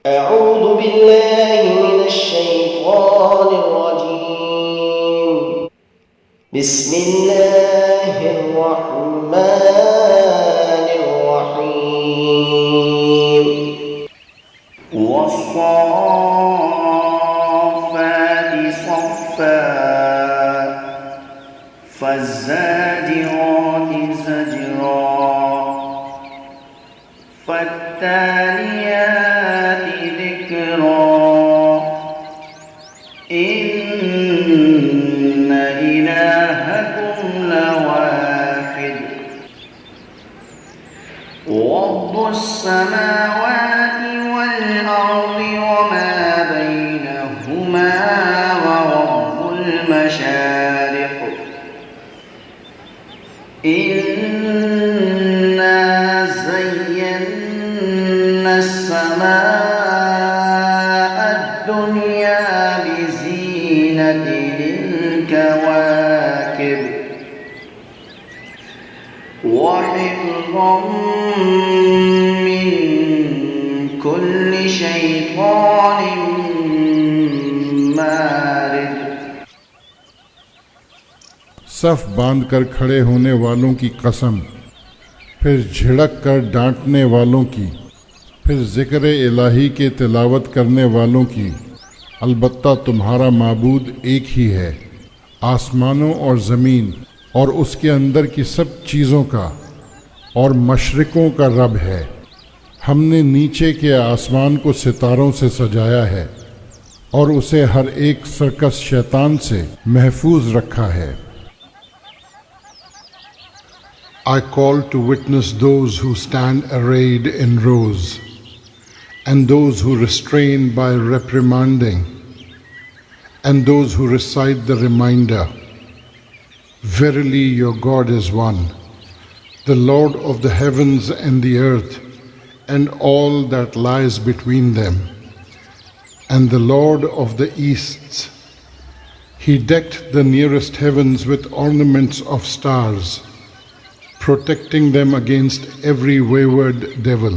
أعوذ بالله من الشيطان الرجيم بسم الله الرحمن الرحيم والصافات صفا فالزاجرات زجرا فالتاليات ذكرا إن إلهكم لواحد رب السماوات والأرض وما بينهما ورب المشارق إنا زينا السماء الدنيا بزينة للكواكب وحفظا من كل شيطان مارد. सफ बांधकर खड़े होने वालों की कसम, फिर झिड़क कर डांटने वालों की, फिर ज़िक्र इलाही के तिलावत करने वालों की। अलबत्ता तुम्हारा माबूद एक ही है, आसमानों और ज़मीन और उसके अंदर की सब चीज़ों का, और मशरिकों का रब है। हमने नीचे के आसमान को सितारों से सजाया है और उसे हर एक सरकस शैतान से महफूज रखा है। I call to witness those who stand arrayed in rows, and those who restrain by reprimanding, and those who recite the reminder. Verily your God is one, the Lord of the heavens and the earth, and all that lies between them, and the Lord of the easts. He decked the nearest heavens with ornaments of stars, protecting them against every wayward devil.